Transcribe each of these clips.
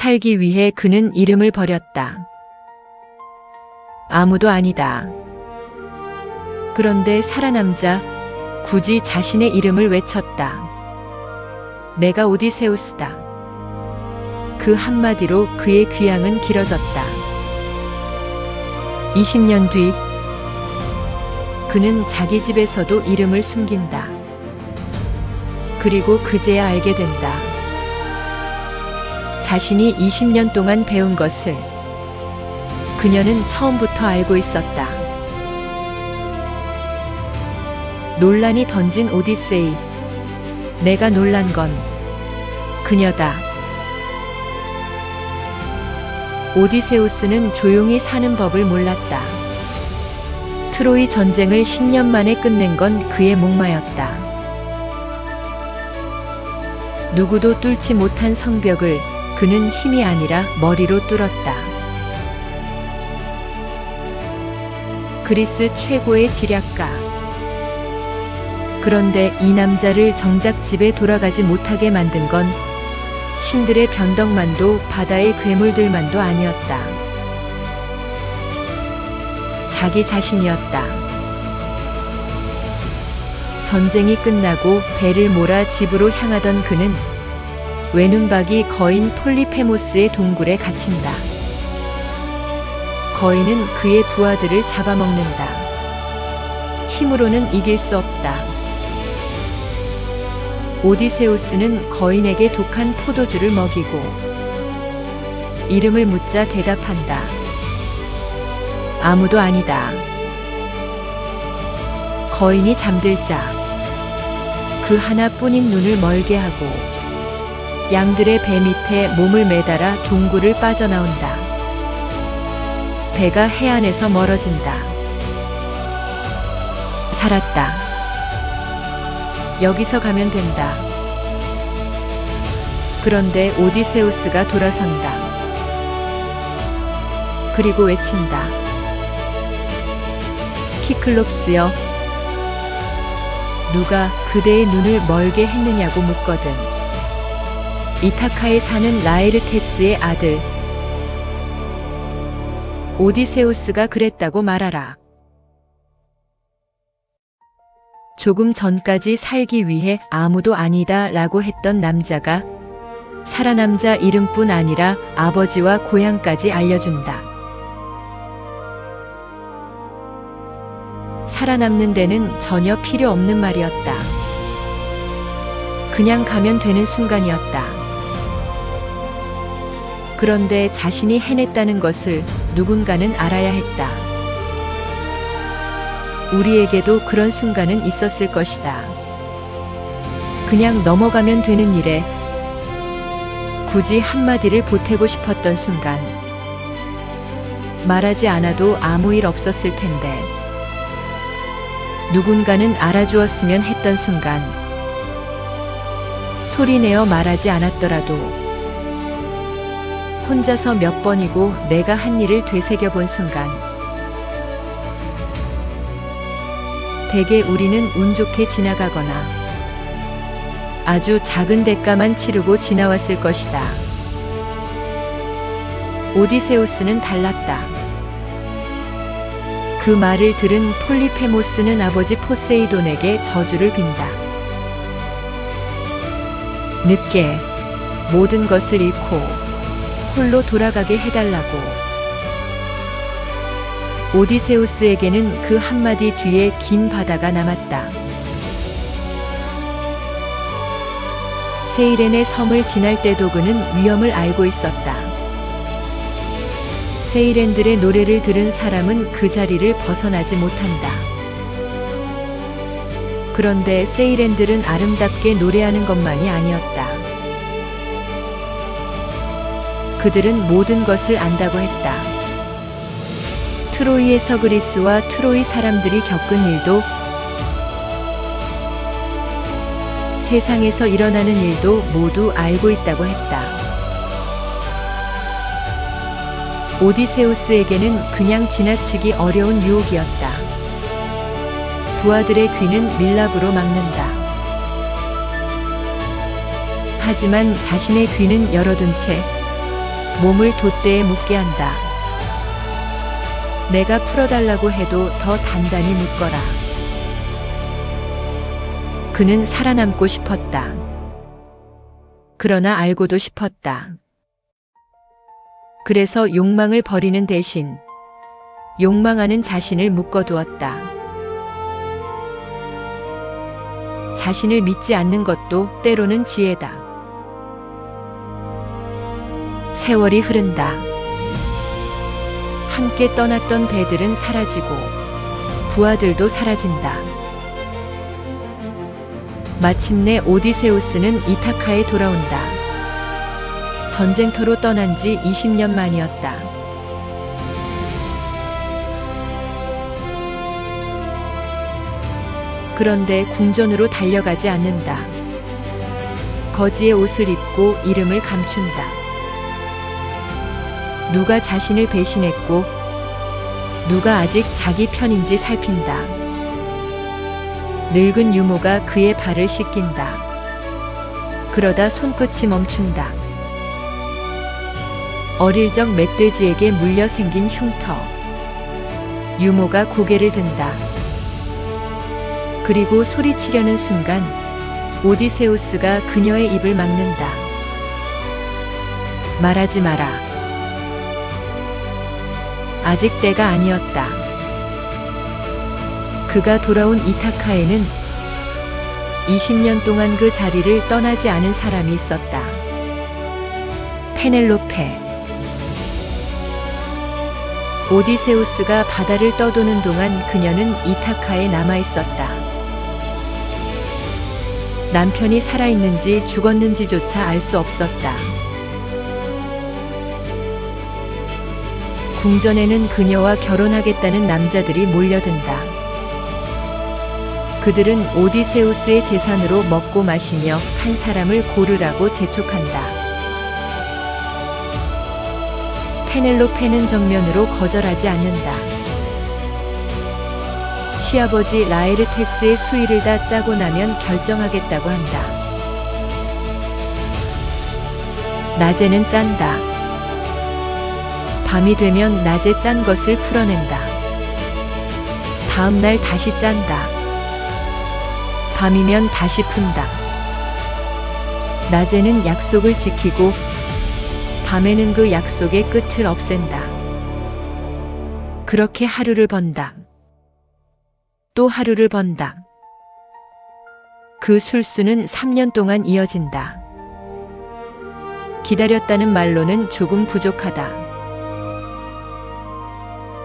살기 위해 그는 이름을 버렸다. 아무도 아니다. 그런데 살아남자 굳이 자신의 이름을 외쳤다. 내가 오디세우스다. 그 한마디로 그의 귀향은 길어졌다. 20년 뒤 그는 자기 집에서도 이름을 숨긴다. 그리고 그제야 알게 된다. 자신이 20년 동안 배운 것을 그녀는 처음부터 알고 있었다. 논란이 던진 오디세이. 내가 놀란 건 그녀다. 오디세우스는 조용히 사는 법을 몰랐다. 트로이 전쟁을 10년 만에 끝낸 건 그의 목마였다. 누구도 뚫지 못한 성벽을 그는 힘이 아니라 머리로 뚫었다. 그리스 최고의 지략가. 그런데 이 남자를 정작 집에 돌아가지 못하게 만든 건 신들의 변덕만도 바다의 괴물들만도 아니었다. 자기 자신이었다. 전쟁이 끝나고 배를 몰아 집으로 향하던 그는 외눈박이 거인 폴리페모스의 동굴에 갇힌다. 거인은 그의 부하들을 잡아먹는다. 힘으로는 이길 수 없다. 오디세우스는 거인에게 독한 포도주를 먹이고 이름을 묻자 대답한다. 아무도 아니다. 거인이 잠들자 그 하나뿐인 눈을 멀게 하고 양들의 배 밑에 몸을 매달아 동굴을 빠져나온다. 배가 해안에서 멀어진다. 살았다. 여기서 가면 된다. 그런데 오디세우스가 돌아선다. 그리고 외친다. 키클롭스여, 누가 그대의 눈을 멀게 했느냐고 묻거든. 이타카에 사는 라에르테스의 아들 오디세우스가 그랬다고 말하라. 조금 전까지 살기 위해 아무도 아니다 라고 했던 남자가 살아남자 이름뿐 아니라 아버지와 고향까지 알려준다. 살아남는 데는 전혀 필요 없는 말이었다. 그냥 가면 되는 순간이었다. 그런데 자신이 해냈다는 것을 누군가는 알아야 했다. 우리에게도 그런 순간은 있었을 것이다. 그냥 넘어가면 되는 일에 굳이 한마디를 보태고 싶었던 순간, 말하지 않아도 아무 일 없었을 텐데 누군가는 알아주었으면 했던 순간, 소리내어 말하지 않았더라도 혼자서 몇 번이고 내가 한 일을 되새겨본 순간, 대개 우리는 운 좋게 지나가거나 아주 작은 대가만 치르고 지나왔을 것이다. 오디세우스는 달랐다. 그 말을 들은 폴리페모스는 아버지 포세이돈에게 저주를 빈다. 늦게 모든 것을 잃고 홀로 돌아가게 해달라고. 오디세우스에게는 그 한마디 뒤에 긴 바다가 남았다. 세이렌의 섬을 지날 때도 그는 위험을 알고 있었다. 세이렌들의 노래를 들은 사람은 그 자리를 벗어나지 못한다. 그런데 세이렌들은 아름답게 노래하는 것만이 아니었다. 그들은 모든 것을 안다고 했다. 트로이에서 그리스와 트로이 사람들이 겪은 일도, 세상에서 일어나는 일도 모두 알고 있다고 했다. 오디세우스에게는 그냥 지나치기 어려운 유혹이었다. 부하들의 귀는 밀랍으로 막는다. 하지만 자신의 귀는 열어둔 채 몸을 돛대에 묶게 한다. 내가 풀어달라고 해도 더 단단히 묶어라. 그는 살아남고 싶었다. 그러나 알고도 싶었다. 그래서 욕망을 버리는 대신 욕망하는 자신을 묶어두었다. 자신을 믿지 않는 것도 때로는 지혜다. 세월이 흐른다. 함께 떠났던 배들은 사라지고 부하들도 사라진다. 마침내 오디세우스는 이타카에 돌아온다. 전쟁터로 떠난 지 20년 만이었다. 그런데 궁전으로 달려가지 않는다. 거지의 옷을 입고 이름을 감춘다. 누가 자신을 배신했고 누가 아직 자기 편인지 살핀다. 늙은 유모가 그의 발을 씻긴다. 그러다 손끝이 멈춘다. 어릴 적 멧돼지에게 물려 생긴 흉터. 유모가 고개를 든다. 그리고 소리치려는 순간 오디세우스가 그녀의 입을 막는다. 말하지 마라. 아직 때가 아니었다. 그가 돌아온 이타카에는 20년 동안 그 자리를 떠나지 않은 사람이 있었다. 페넬로페. 오디세우스가 바다를 떠도는 동안 그녀는 이타카에 남아 있었다. 남편이 살아있는지 죽었는지조차 알 수 없었다. 궁전에는 그녀와 결혼하겠다는 남자들이 몰려든다. 그들은 오디세우스의 재산으로 먹고 마시며 한 사람을 고르라고 재촉한다. 페넬로페는 정면으로 거절하지 않는다. 시아버지 라에르테스의 수의를 다 짜고 나면 결정하겠다고 한다. 낮에는 짠다. 밤이 되면 낮에 짠 것을 풀어낸다. 다음 날 다시 짠다. 밤이면 다시 푼다. 낮에는 약속을 지키고 밤에는 그 약속의 끝을 없앤다. 그렇게 하루를 번다. 또 하루를 번다. 그 술수는 3년 동안 이어진다. 기다렸다는 말로는 조금 부족하다.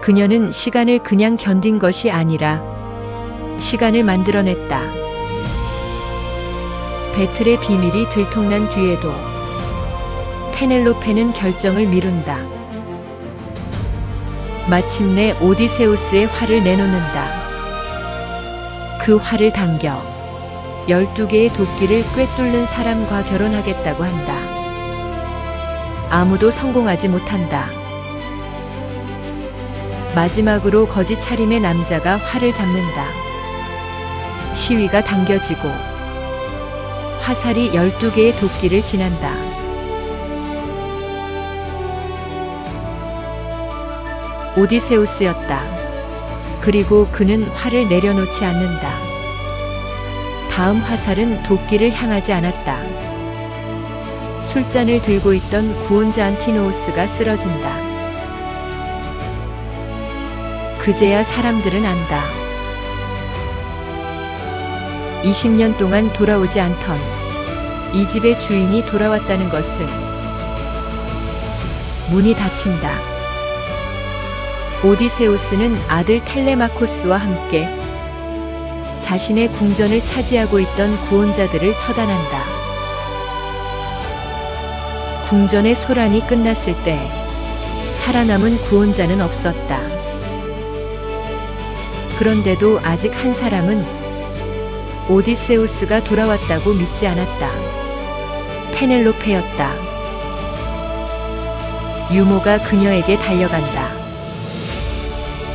그녀는 시간을 그냥 견딘 것이 아니라 시간을 만들어냈다. 배틀의 비밀이 들통난 뒤에도 페넬로페는 결정을 미룬다. 마침내 오디세우스의 활을 내놓는다. 그 활을 당겨 12개의 도끼를 꿰뚫는 사람과 결혼하겠다고 한다. 아무도 성공하지 못한다. 마지막으로 거지 차림의 남자가 활을 잡는다. 시위가 당겨지고 화살이 12개의 도끼를 지난다. 오디세우스였다. 그리고 그는 활을 내려놓지 않는다. 다음 화살은 도끼를 향하지 않았다. 술잔을 들고 있던 구혼자 안티노우스가 쓰러진다. 그제야 사람들은 안다. 20년 동안 돌아오지 않던 이 집의 주인이 돌아왔다는 것을. 문이 닫힌다. 오디세우스는 아들 텔레마코스와 함께 자신의 궁전을 차지하고 있던 구혼자들을 처단한다. 궁전의 소란이 끝났을 때 살아남은 구혼자는 없었다. 그런데도 아직 한 사람은 오디세우스가 돌아왔다고 믿지 않았다. 페넬로페였다. 유모가 그녀에게 달려간다.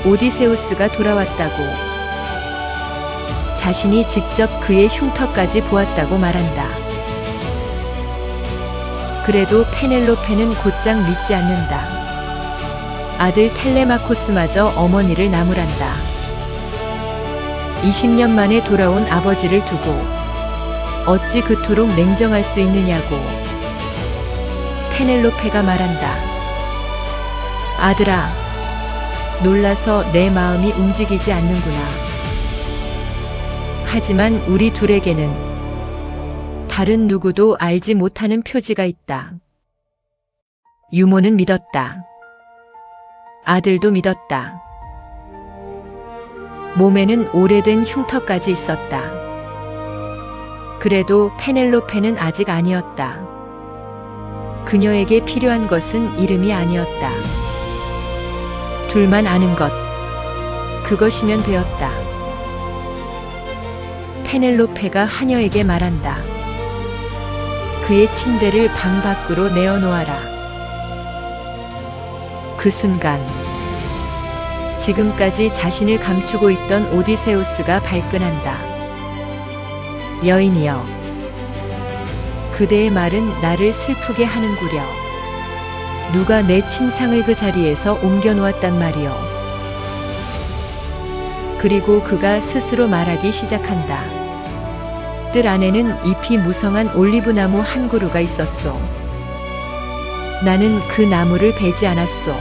오디세우스가 돌아왔다고, 자신이 직접 그의 흉터까지 보았다고 말한다. 그래도 페넬로페는 곧장 믿지 않는다. 아들 텔레마코스마저 어머니를 나무란다. 20년 만에 돌아온 아버지를 두고 어찌 그토록 냉정할 수 있느냐고. 페넬로페가 말한다. 아들아, 놀라서 내 마음이 움직이지 않는구나. 하지만 우리 둘에게는 다른 누구도 알지 못하는 표지가 있다. 유모는 믿었다. 아들도 믿었다. 몸에는 오래된 흉터까지 있었다. 그래도 페넬로페는 아직 아니었다. 그녀에게 필요한 것은 이름이 아니었다. 둘만 아는 것, 그것이면 되었다. 페넬로페가 하녀에게 말한다. 그의 침대를 방 밖으로 내어놓아라. 그 순간 지금까지 자신을 감추고 있던 오디세우스가 발끈한다. 여인이여, 그대의 말은 나를 슬프게 하는구려. 누가 내 침상을 그 자리에서 옮겨 놓았단 말이오. 그리고 그가 스스로 말하기 시작한다. 뜰 안에는 잎이 무성한 올리브나무 한 그루가 있었소. 나는 그 나무를 베지 않았소.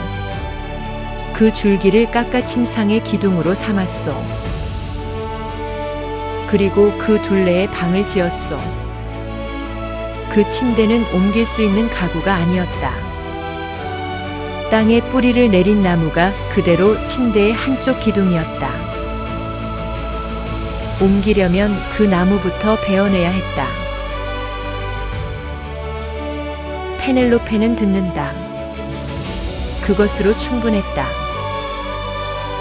그 줄기를 깎아 침상의 기둥으로 삼았소. 그리고 그 둘레에 방을 지었소. 그 침대는 옮길 수 있는 가구가 아니었다. 땅에 뿌리를 내린 나무가 그대로 침대의 한쪽 기둥이었다. 옮기려면 그 나무부터 베어내야 했다. 페넬로페는 듣는다. 그것으로 충분했다.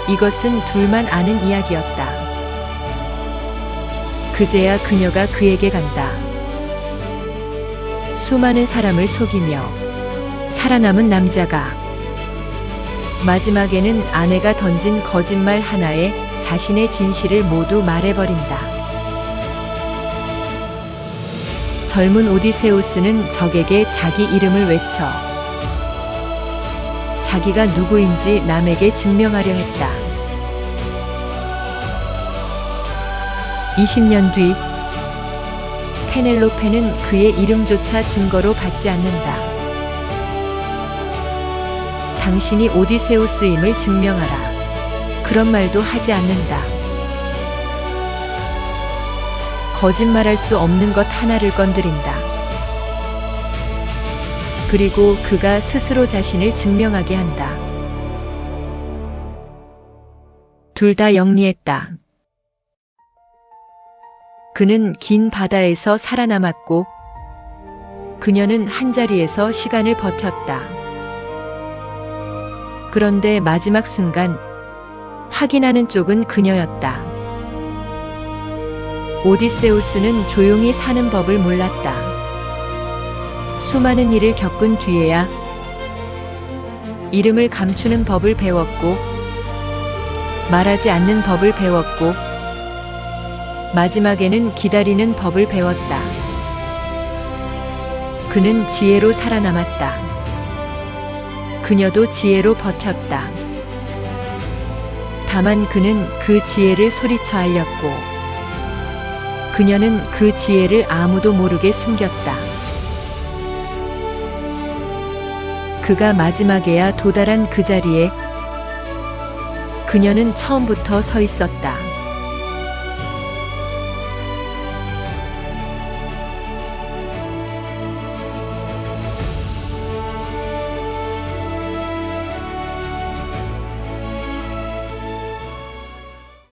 이것은 둘만 아는 이야기였다. 그제야 그녀가 그에게 간다. 수많은 사람을 속이며 살아남은 남자가 마지막에는 아내가 던진 거짓말 하나에 자신의 진실을 모두 말해버린다. 젊은 오디세우스는 적에게 자기 이름을 외쳐 자기가 누구인지 남에게 증명하려 했다. 20년 뒤 페넬로페는 그의 이름조차 증거로 받지 않는다. 당신이 오디세우스임을 증명하라. 그런 말도 하지 않는다. 거짓말할 수 없는 것 하나를 건드린다. 그리고 그가 스스로 자신을 증명하게 한다. 둘 다 영리했다. 그는 긴 바다에서 살아남았고 그녀는 한자리에서 시간을 버텼다. 그런데 마지막 순간 확인하는 쪽은 그녀였다. 오디세우스는 조용히 사는 법을 몰랐다. 수많은 일을 겪은 뒤에야 이름을 감추는 법을 배웠고 말하지 않는 법을 배웠고 마지막에는 기다리는 법을 배웠다. 그는 지혜로 살아남았다. 그녀도 지혜로 버텼다. 다만 그는 그 지혜를 소리쳐 알렸고 그녀는 그 지혜를 아무도 모르게 숨겼다. 그가 마지막에야 도달한 그 자리에 그녀는 처음부터 서 있었다.